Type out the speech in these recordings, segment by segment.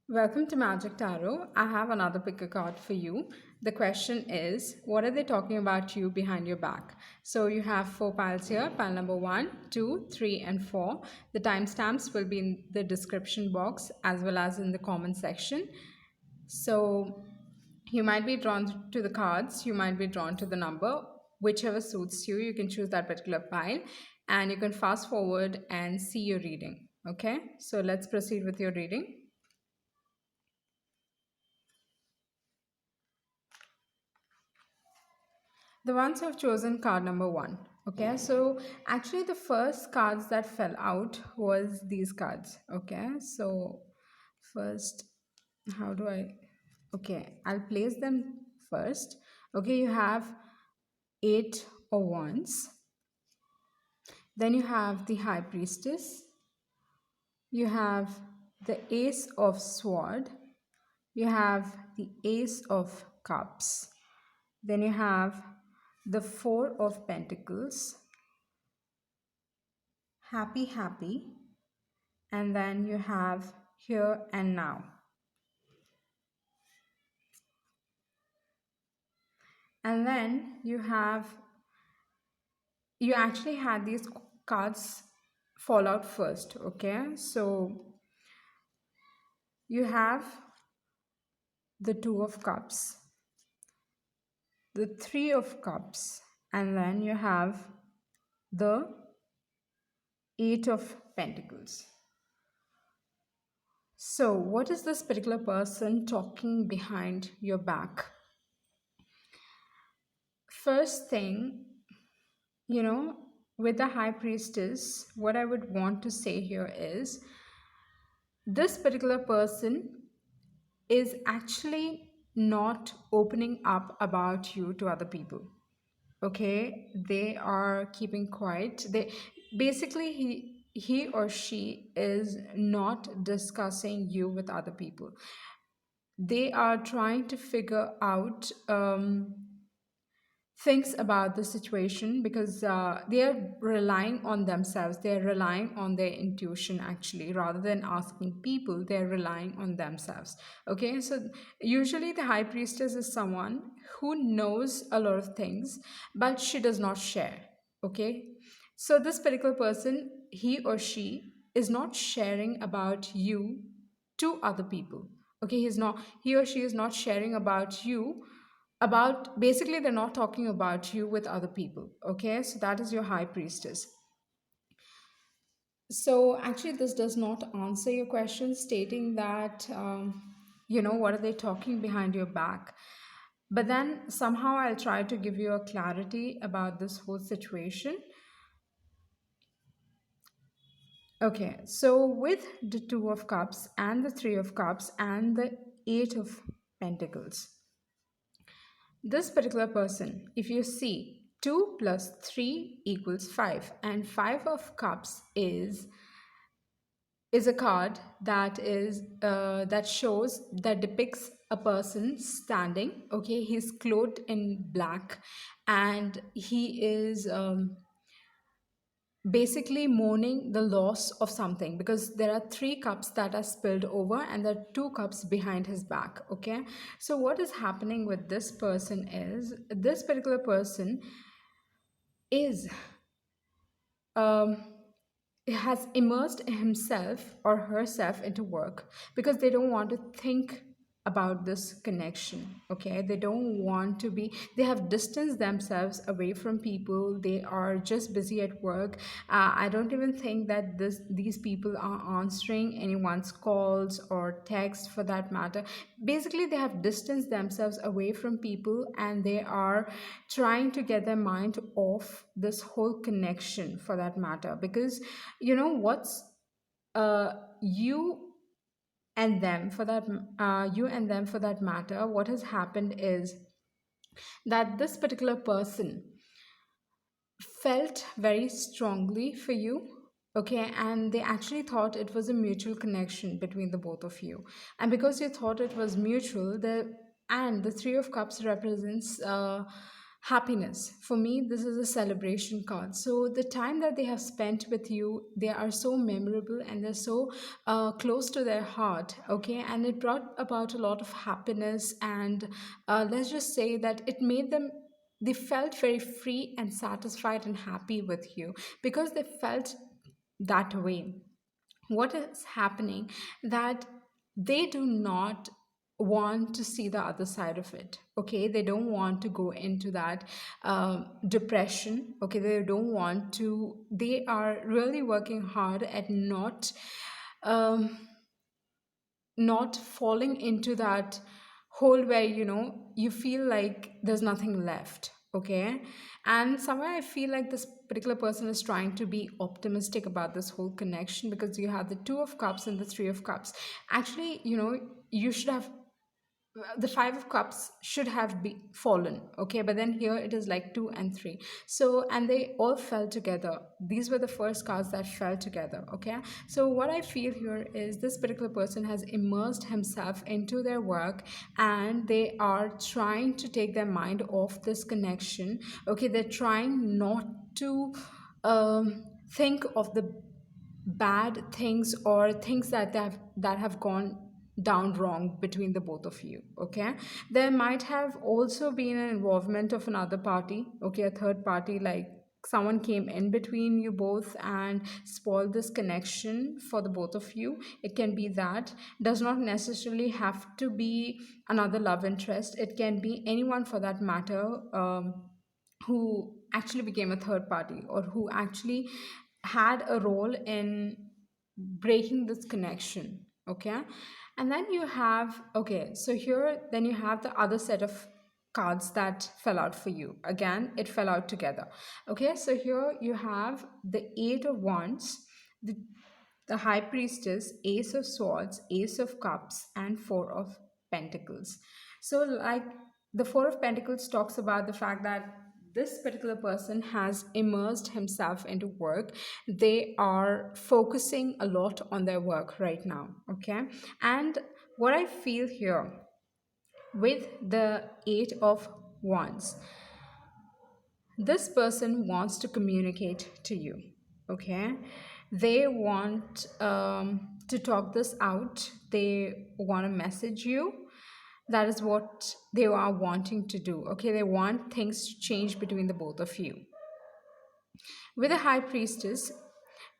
Welcome to Magic Tarot. I have another picker card for you. The question is, what are they talking about you behind your back? So you have four piles here, pile number 1, 2, 3, and 4. The timestamps will be in the description box as well as in the comment section. So you might be drawn to the cards, you might be drawn to the number, whichever suits you. You can choose that particular pile and you can fast forward and see your reading. Okay, so let's proceed with your reading. The ones who have chosen card number 1. Okay, so actually the first cards that fell out was these cards. Okay, so first, how do I? Okay, I'll place them first. Okay, you have 8 of Wands. Then you have the High Priestess. You have the Ace of Sword. You have the Ace of Cups. Then you have the Four of Pentacles, happy, happy, and then you have here and now. And then you actually had these cards fall out first. Okay, so you have the Two of Cups, the Three of Cups, and then you have the Eight of Pentacles. So what is this particular person talking behind your back? First thing, with the High Priestess, what I would want to say here is this particular person is actually not opening up about you to other people. Okay, they are keeping quiet. He or she is not discussing you with other people. They are trying to figure out things about the situation because they are relying on themselves. They're relying on their intuition actually, rather than asking people. They're relying on themselves. Okay, so usually the High Priestess is someone who knows a lot of things but she does not share. Okay, so this particular person, he or she is not sharing about you to other people. Okay, he or she is not sharing about you, about basically they're not talking about you with other people. Okay, so that is your High Priestess. So actually this does not answer your question stating that what are they talking behind your back, but then somehow I'll try to give you a clarity about this whole situation. Okay, so with the Two of Cups and the Three of Cups and the Eight of Pentacles, this particular person, if you see 2 plus 3 equals 5, and 5 of Cups is a card that shows, that depicts a person standing. Okay, he's clothed in black and he is basically mourning the loss of something, because there are 3 cups that are spilled over and there are 2 cups behind his back. Okay, so what is happening with this person is, this particular person is um, has immersed himself or herself into work because they don't want to think about this connection. Okay, they don't want to be, they have distanced themselves away from people. They are just busy at work. I don't even think that these people are answering anyone's calls or text for that matter. Basically they have distanced themselves away from people and they are trying to get their mind off this whole connection for that matter, because what's you and them for that you and them for that matter, what has happened is that this particular person felt very strongly for you. Okay, and they actually thought it was a mutual connection between the both of you, and because you thought it was mutual, the Three of Cups represents Happiness. For me, this is a celebration card. So the time that they have spent with you, they are so memorable and they're so close to their heart. Okay, and it brought about a lot of happiness. And let's just say that it made them. They felt very free and satisfied and happy with you because they felt that way. What is happening that they do not want to see the other side of it. Okay, they don't want to go into that depression. Okay, they don't want to. They are really working hard at um, not falling into that hole where you feel like there's nothing left. Okay, and somewhere I feel like this particular person is trying to be optimistic about this whole connection, because you have the two of cups and the three of cups. Actually, you should have the five of cups should have be fallen. Okay, but then here it is like two and three. So, and they all fell together. These were the first cards that fell together. Okay, so what I feel here is this particular person has immersed himself into their work, and they are trying to take their mind off this connection. Okay, they're trying not to think of the bad things or things that have gone down wrong between the both of you. Okay, there might have also been an involvement of another party. Okay, a third party, like someone came in between you both and spoiled this connection for the both of you. It can be that. Does not necessarily have to be another love interest. It can be anyone for that matter, who actually became a third party, or who actually had a role in breaking this connection. Okay, and then you have, okay, so here then you have the other set of cards that fell out for you. Again, it fell out together. Okay, so here you have the eight of wands, the the high priestess, ace of swords, ace of cups, and four of pentacles. So, like, the four of pentacles talks about the fact that this particular person has immersed himself into work. They are focusing a lot on their work right now. Okay, and what I feel here with the eight of wands, this person wants to communicate to you. Okay, they want to talk this out. They want to message you. That is what they are wanting to do. Okay, they want things to change between the both of you. With a high priestess,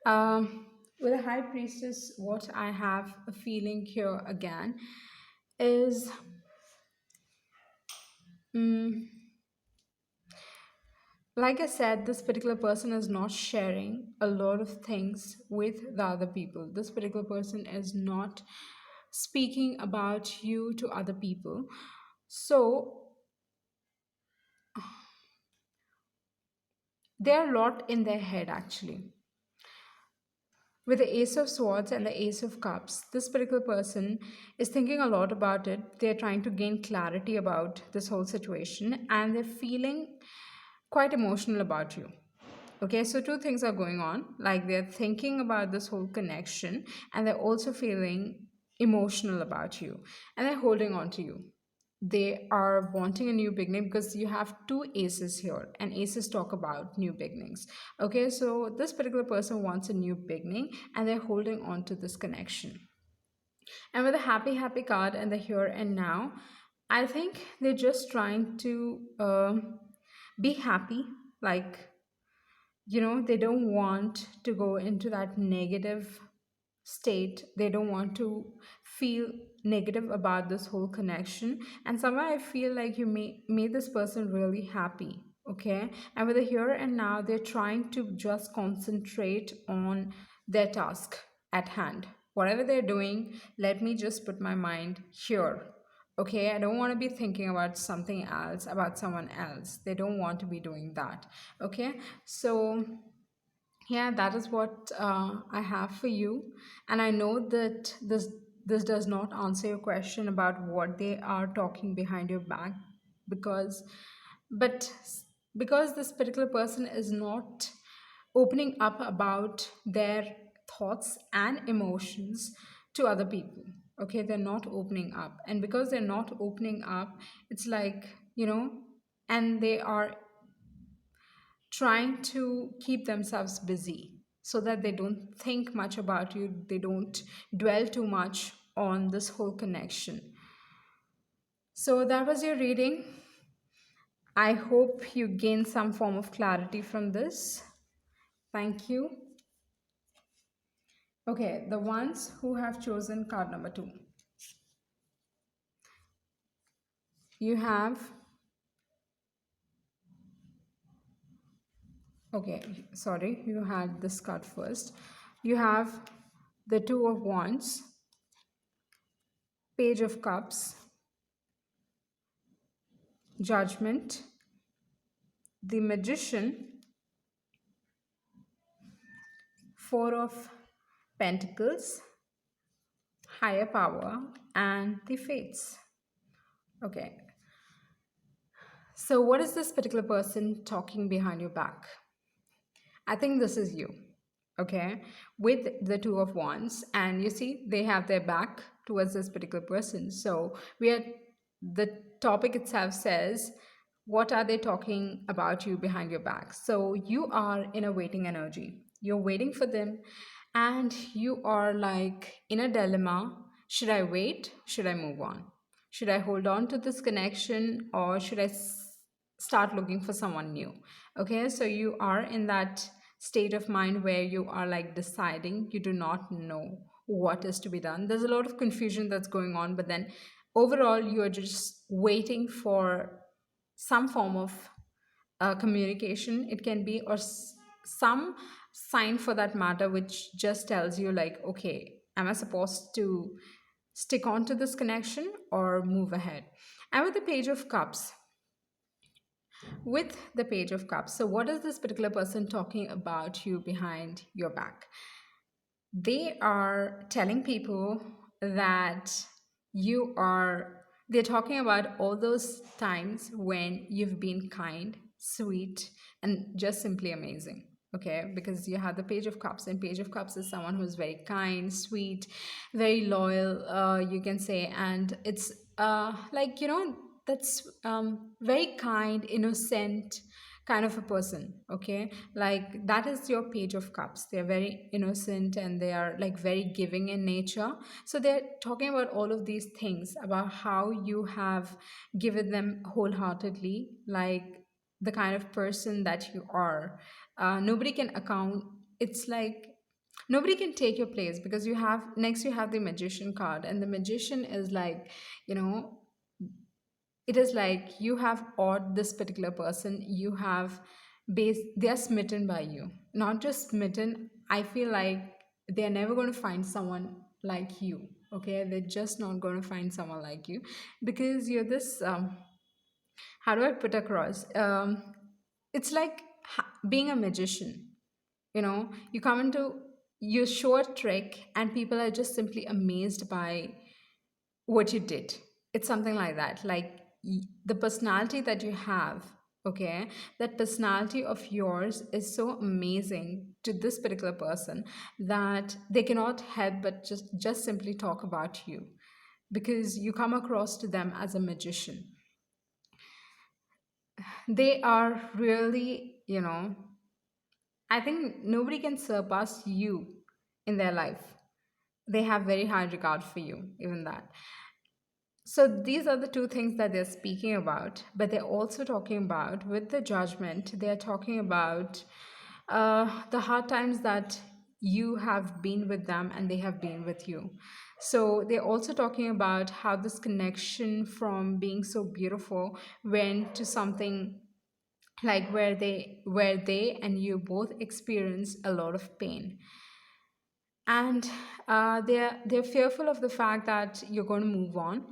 um, what I have a feeling here again is, mm, like I said, this particular person is not sharing a lot of things with the other people. This particular person is not speaking about you to other people. So they're a lot in their head actually. With the Ace of Swords and the Ace of Cups, this particular person is thinking a lot about it. They're trying to gain clarity about this whole situation, and they're feeling quite emotional about you. Okay, so two things are going on. Like, they're thinking about this whole connection, and they're also feeling emotional about you, and they're holding on to you. They are wanting a new beginning, because you have two aces here, and aces talk about new beginnings. Okay, so this particular person wants a new beginning, and they're holding on to this connection. And with a happy card and the here and now, I think they're just trying to be happy. Like, they don't want to go into that negative state. They don't want to feel negative about this whole connection. And somewhere I feel like you made this person really happy. Okay, and with the here and now, they're trying to just concentrate on their task at hand. Whatever they're doing, let me just put my mind here. Okay, I don't want to be thinking about something else, about someone else. They don't want to be doing that. Okay, so yeah, that is what I have for you. And I know that this does not answer your question about what they are talking behind your back, because but because this particular person is not opening up about their thoughts and emotions to other people. Okay, they're not opening up. And because they're not opening up, it's like, and they are trying to keep themselves busy so that they don't think much about you, they don't dwell too much on this whole connection. So that was your reading. I hope you gain some form of clarity from this. Thank you. Okay, the ones who have chosen card number 2. You have, okay, sorry, you had this card first. You have the Two of Wands, Page of Cups, Judgment, the Magician, Four of Pentacles, Higher Power, and the Fates. Okay, so what is this particular person talking behind your back? I think this is you, okay, with the Two of Wands, and you see they have their back towards this particular person. So we are, the topic itself says, what are they talking about you behind your back? So you are in a waiting energy. You're waiting for them, and you are like in a dilemma. Should I wait? Should I move on? Should I hold on to this connection, or should I start looking for someone new? Okay, so you are in that state of mind where you are like deciding, you do not know what is to be done. There's a lot of confusion that's going on, but then overall you are just waiting for some form of communication, it can be, or some sign for that matter, which just tells you like, okay, am I supposed to stick on to this connection or move ahead? And with the Page of Cups, with the Page of Cups, so what is this particular person talking about you behind your back? They are telling people that they're talking about all those times when you've been kind, sweet, and just simply amazing. Okay, because you have the Page of Cups, and Page of Cups is someone who's very kind, sweet, very loyal, you can say, and it's like, that's very kind, innocent kind of a person. Okay, like that is your Page of Cups. They're very innocent and they are like very giving in nature. So they're talking about all of these things, about how you have given them wholeheartedly, like the kind of person that you are. Nobody can account, it's like nobody can take your place, because you have the Magician card, and the Magician is like, you know it is like you have awed this particular person. You have they are smitten by you, not just smitten. I feel like they're never going to find someone like you. Okay, they're just not going to find someone like you, because you're this how do I put across, it's like being a magician. You come into, you show a trick and people are just simply amazed by what you did. It's something like that. Like the personality that you have, okay, that personality of yours is so amazing to this particular person that they cannot help but just simply talk about you, because you come across to them as a magician. They are really, I think nobody can surpass you in their life. They have very high regard for you, even that. So these are the two things that they're speaking about, but they're also talking about, with the Judgment, they're talking about the hard times that you have been with them and they have been with you. So they're also talking about how this connection from being so beautiful went to something like where they and you both experience a lot of pain, and they're fearful of the fact that you're going to move on,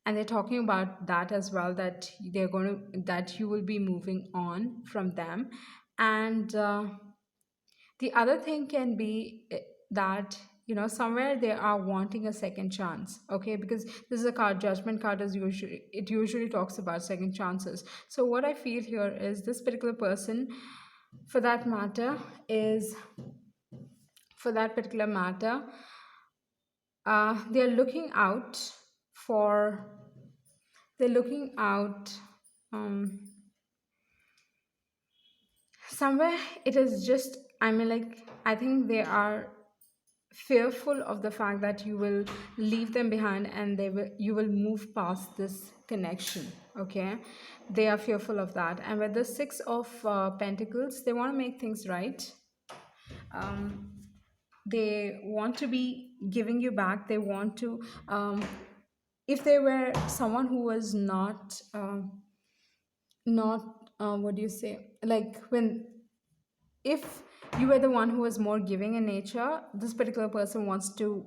and they're talking about that as well, that that you will be moving on from them. And the other thing can be that somewhere they are wanting a second chance. Okay, because this is a card, Judgment card, is usually, it usually talks about second chances. So what I feel here is this particular person, for that matter, is for that particular matter, they're looking out for they're looking out um somewhere it is just, I mean, like, I think they are fearful of the fact that you will leave them behind and you will move past this connection. Okay, they are fearful of that. And with the six of pentacles, they want to make things right. um, they want to be giving you back. They want to, if they were someone who was not what do you say, like, when, if you were the one who was more giving in nature, this particular person wants to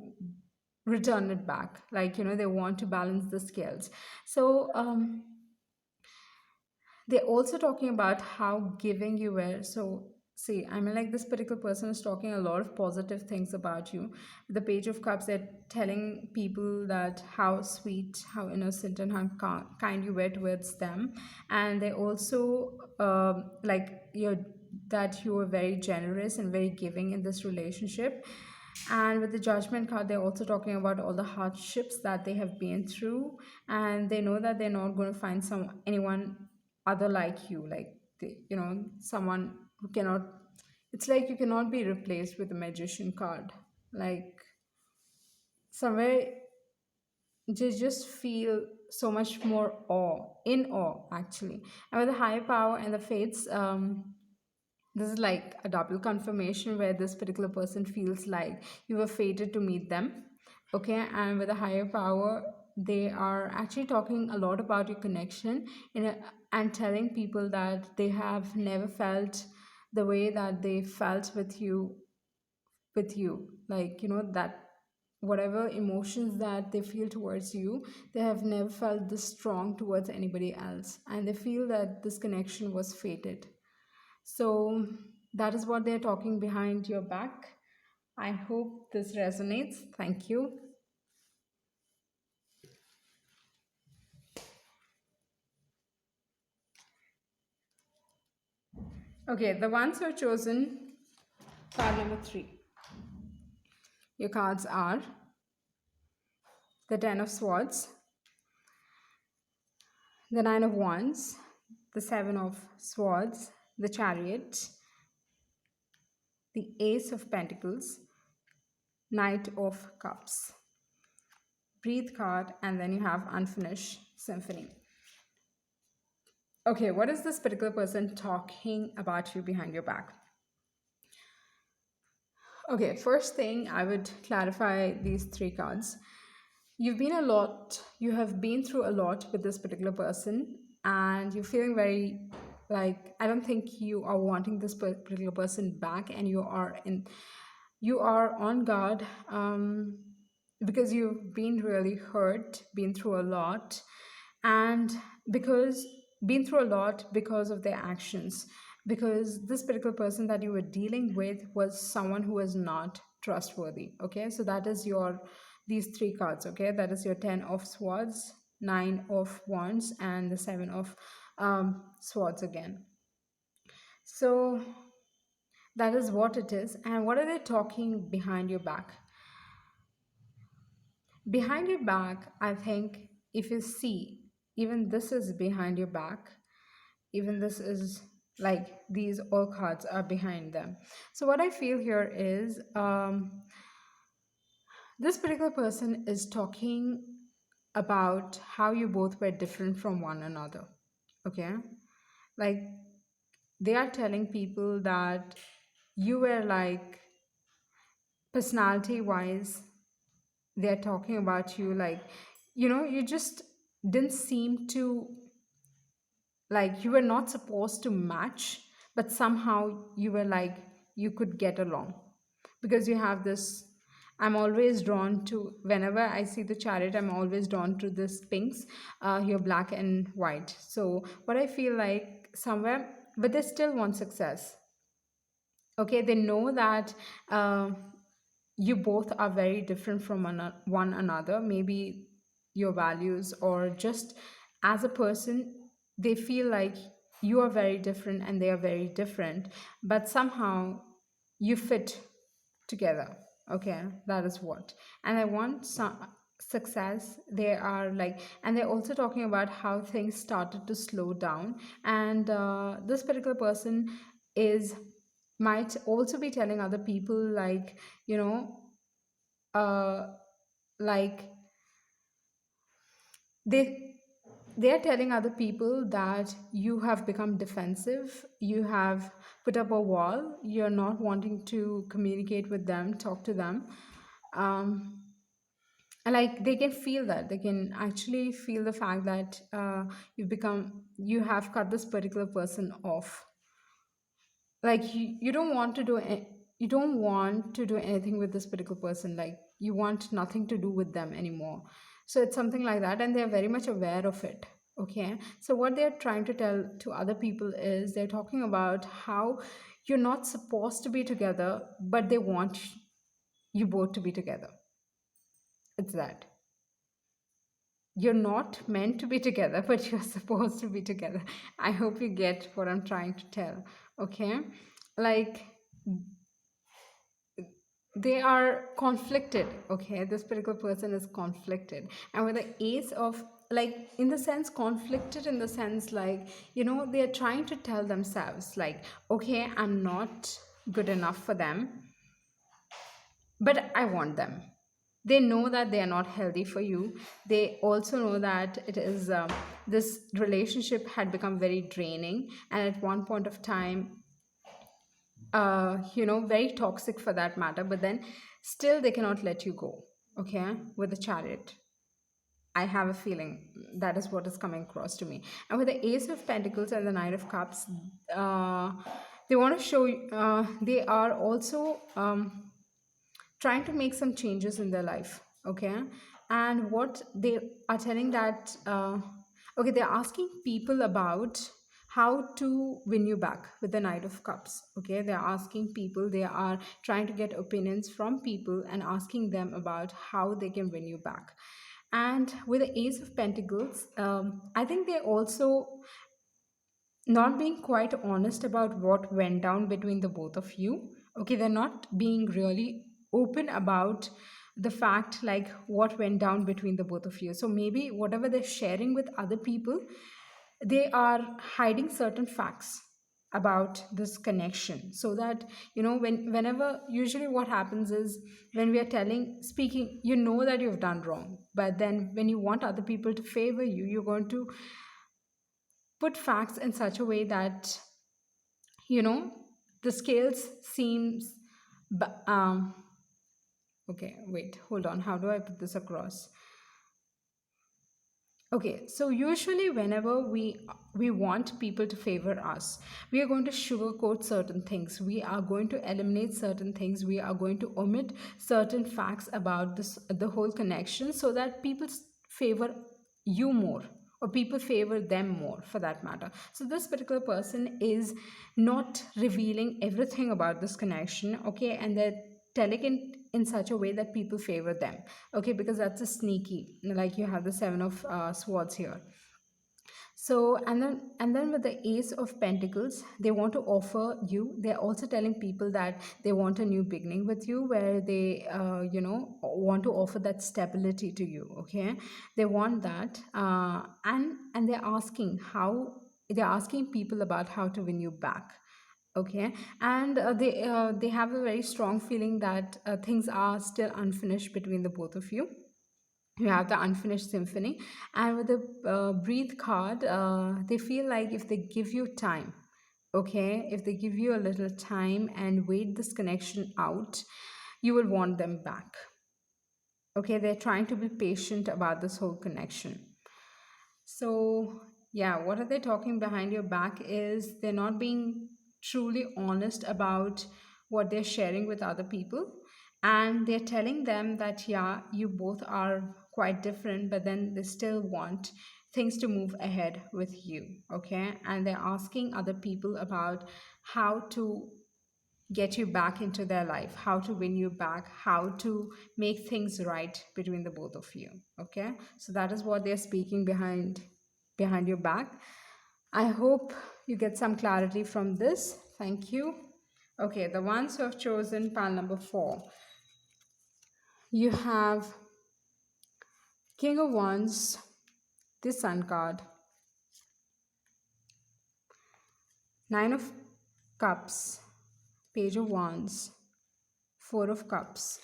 return it back, like, they want to balance the scales. So they're also talking about how giving you were. So see, I mean, like, this particular person is talking a lot of positive things about you. The page of cups, they're telling people that how sweet, how innocent, and how kind you were towards them. And they also, like, that you were very generous and very giving in this relationship. And with the judgment card, they're also talking about all the hardships that they have been through, and they know that they're not going to find anyone other like you, like, someone who cannot, it's like you cannot be replaced with a magician card. Like, somewhere they just feel so much more in awe, actually. And with the higher power and the fates, this is like a double confirmation where this particular person feels like you were fated to meet them. Okay, and with a higher power, they are actually talking a lot about your connection and telling people that they have never felt the way that they felt with you, like, that whatever emotions that they feel towards you, they have never felt this strong towards anybody else, and they feel that this connection was fated. So that is what they're talking behind your back. I hope this resonates. Thank you. Okay, the ones who are chosen, card number 3. Your cards are the Ten of Swords, the Nine of Wands, the Seven of Swords, the Chariot, the Ace of Pentacles, Knight of Cups. Breathe card, and then you have Unfinished Symphony. Okay, what is this particular person talking about you behind your back? Okay, first thing, I would clarify these 3 cards. You have been through a lot with this particular person, and you're feeling very, like, I don't think you are wanting this particular person back, and you are on guard, because you've been really hurt, been through a lot, and because been through a lot because of their actions, because this particular person that you were dealing with was someone who was not trustworthy. Okay, so that is your these 3 cards. Okay, that is your 10 of swords, 9 of wands, and the 7 of swords again. So that is what it is. And what are they talking behind your back? Behind your back, I think, if you see, even this is behind your back, even this is, like, these all cards are behind them. So what I feel here is, this particular person is talking about how you both were different from one another. Okay, like, they are telling people that you were, like, personality wise, they're talking about you, like, you just didn't seem to, like, you were not supposed to match, but somehow you were like, you could get along, because you have this, I'm always drawn to, whenever I see the chariot, I'm always drawn to this pinks, here, black and white. So what I feel like, somewhere, but they still want success. Okay, they know that, you both are very different from one another, maybe your values, or just as a person, they feel like you are very different and they are very different, but somehow you fit together. Okay, that is what. And I want success. They are like, and they're also talking about how things started to slow down. And this particular person is might also be telling other people, like, you know, uh, like they they are telling other people that you have become defensive, you have put up a wall, you're not wanting to communicate with them, talk to them. um, like they can feel that, they can actually feel the fact that you have cut this particular person off. Like you don't want to you don't want to do anything with this particular person, like you want nothing to do with them anymore. So it's something like that, and they're very much aware of it. Okay, so what they're trying to tell to other people is they're talking about how you're not supposed to be together, but they want you both to be together. It's that you're not meant to be together, but you're supposed to be together. I hope you get what I'm trying to tell. Okay, like they are conflicted. Okay, this particular person is conflicted, and with the ace of, like, in the sense conflicted, in the sense like, they are trying to tell themselves like, okay, I'm not good enough for them, but I want them. They know that they are not healthy for you. They also know that it is this relationship had become very draining, and at one point of time, very toxic for that matter, but then still they cannot let you go. Okay, with the chariot. I have a feeling that is what is coming across to me. And with the Ace of Pentacles and the Knight of Cups, uh, they want to show they are also trying to make some changes in their life. Okay, and what they are telling that, okay, they're asking people about how to win you back with the Knight of Cups. Okay, they're asking people, they are trying to get opinions from people and asking them about how they can win you back. And with the Ace of Pentacles, I think they also not being quite honest about what went down between the both of you. Okay, they're not being really open about the fact, like what went down between the both of you. So maybe whatever they're sharing with other people, they are hiding certain facts about this connection, so that, whenever, usually what happens is, when we are telling speaking, that you've done wrong, but then when you want other people to favor you, you're going to put facts in such a way that, you know the scales seems, okay, wait, hold on, how do I put this across? Okay, so usually whenever we want people to favor us, we are going to sugarcoat certain things. We are going to eliminate certain things. We are going to omit certain facts about the whole connection, so that people favor you more, or people favor them more, for that matter. So this particular person is not revealing everything about this connection. Okay, and they're telling it in such a way that people favor them. Okay, because that's a sneaky, like you have the Seven of Swords here. So, and then with the Ace of Pentacles, they want to offer you, they're also telling people that they want a new beginning with you, where they want to offer that stability to you. Okay, they want that, and they're asking people about how to win you back. Okay, and they have a very strong feeling that things are still unfinished between the both of you. You have the unfinished symphony, and with the breathe card, they feel like if they give you time, okay, if they give you a little time and wait this connection out, you will want them back. Okay, they're trying to be patient about this whole connection. So, yeah, what are they talking behind your back is they're not being truly honest about what they're sharing with other people. And they're telling them that, yeah, you both are quite different, but then they still want things to move ahead with you. Okay. And they're asking other people about how to get you back into their life, how to win you back, how to make things right between the both of you. Okay, so that is what they're speaking behind your back. I hope you get some clarity from this. Thank you. Okay, the ones who have chosen pile number 4, you have King of Wands, the Sun card, Nine of Cups, Page of Wands, Four of Cups.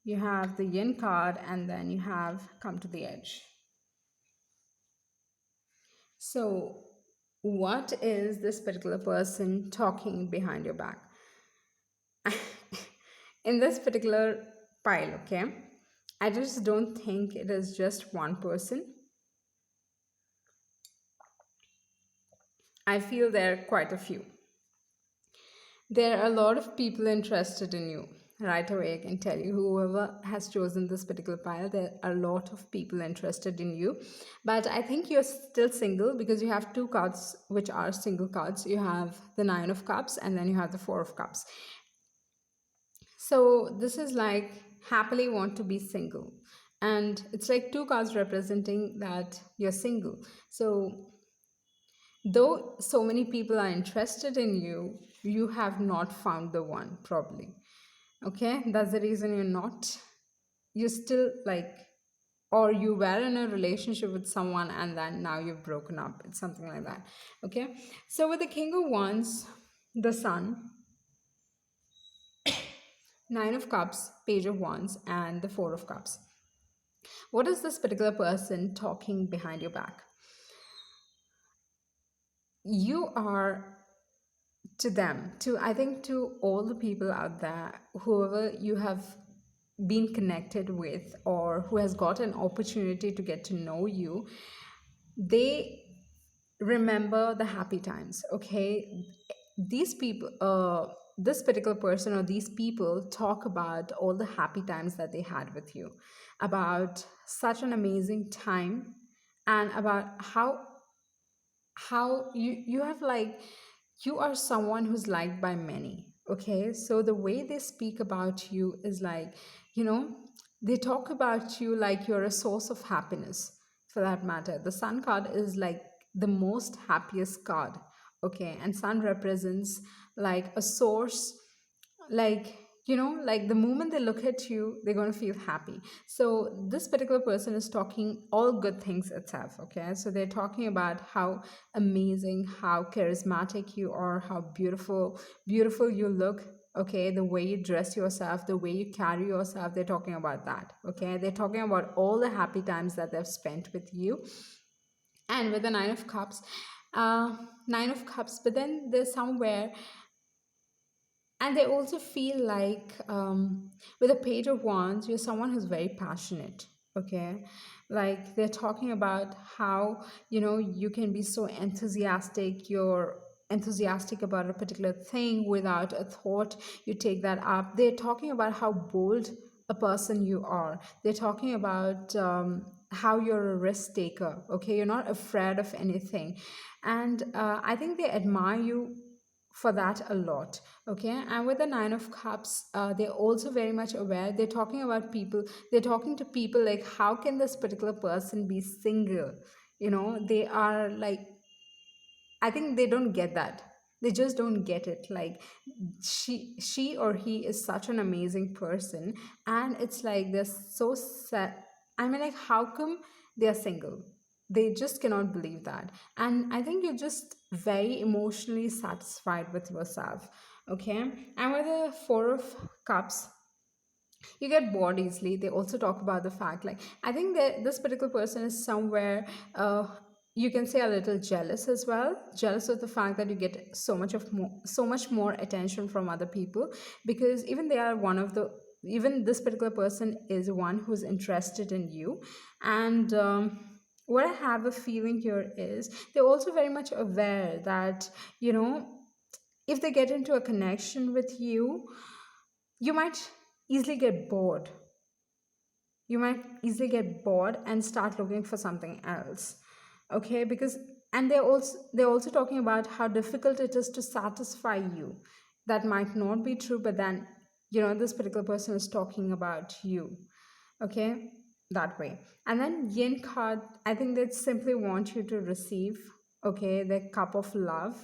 You have the Yin card, and then you have Come to the Edge. So, what is this particular person talking behind your back? In this particular pile, okay, I just don't think it is just one person. I feel there are quite a few. There are a lot of people interested in you. Right away, I can tell you, whoever has chosen this particular pile, there are a lot of people interested in you. But I think you're still single because you have two cards which are single cards. You have the Nine of Cups and then you have the Four of Cups. So this is like happily want to be single. And it's like two cards representing that you're single. So though so many people are interested in you, you have not found the one, probably. Okay, that's the reason you're still like, or you were in a relationship with someone and then now you've broken up. It's something like that. Okay, so with the King of Wands, the Sun, Nine of Cups, Page of Wands, and the Four of Cups. What is this particular person talking behind your back? You are to them, to I think to all the people out there, whoever you have been connected with or who has got an opportunity to get to know you, they remember the happy times. Okay, these people, this particular person or these people talk about all the happy times that they had with you, about such an amazing time, and about how you have like, you are someone who's liked by many. Okay, so the way they speak about you is like, you know, they talk about you like you're a source of happiness. For that matter, the Sun card is like the most happiest card. Okay, and Sun represents like a source, like, you know, like the moment they look at you, they're going to feel happy. So this particular person is talking all good things itself. Okay, so they're talking about how amazing, how charismatic you are, how beautiful you look. Okay, the way you dress yourself, the way you carry yourself, they're talking about that. Okay, they're talking about all the happy times that they've spent with you. And with the Nine of Cups, Nine of Cups, but then there's somewhere, and they also feel like, with a Page of Wands, you're someone who's very passionate. Okay, like they're talking about how, you know, you can be so enthusiastic, you're enthusiastic about a particular thing without a thought, you take that up. They're talking about how bold a person you are. They're talking about, how you're a risk taker. Okay, you're not afraid of anything. And I think they admire you for that a lot. Okay, and with the Nine of Cups, they're also very much aware. They're talking about people, they're talking to people like, how can this particular person be single? You know, they are like, I think they don't get that. They just don't get it. Like, she or he is such an amazing person, and it's like they're so sad. I mean, like, how come they are single? They just cannot believe that. And I think you're just very emotionally satisfied with yourself. Okay, and with the Four of Cups, you get bored easily. They also talk about the fact, like, I think that this particular person is somewhere, uh, you can say a little jealous as well, jealous of the fact that you get so much more attention from other people, because even they are one of the, even this particular person is one who's interested in you. And what I have a feeling here is they're also very much aware that, you know, if they get into a connection with you, you might easily get bored. You might easily get bored and start looking for something else. Okay, because, and they're also talking about how difficult it is to satisfy you. That might not be true, but then, you know, this particular person is talking about you. Okay, that way. And then Yin card, I think they simply want you to receive, okay, the cup of love,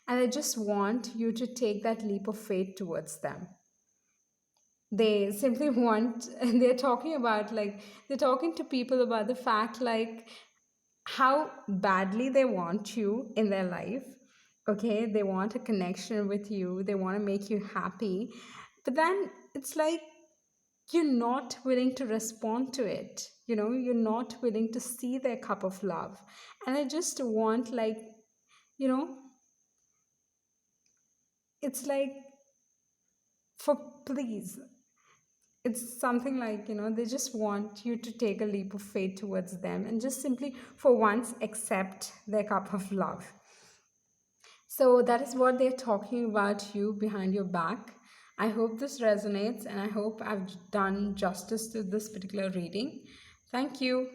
and they just want you to take that leap of faith towards them. They simply want, and they're talking about like, they're talking to people about the fact like how badly they want you in their life. Okay, they want a connection with you, they want to make you happy, but then it's like you're not willing to respond to it. You're not willing to see their cup of love. And I just want, like, you know it's like, for please, it's something like, they just want you to take a leap of faith towards them and just simply for once accept their cup of love. So that is what they're talking about you behind your back. I hope this resonates, and I hope I've done justice to this particular reading. Thank you.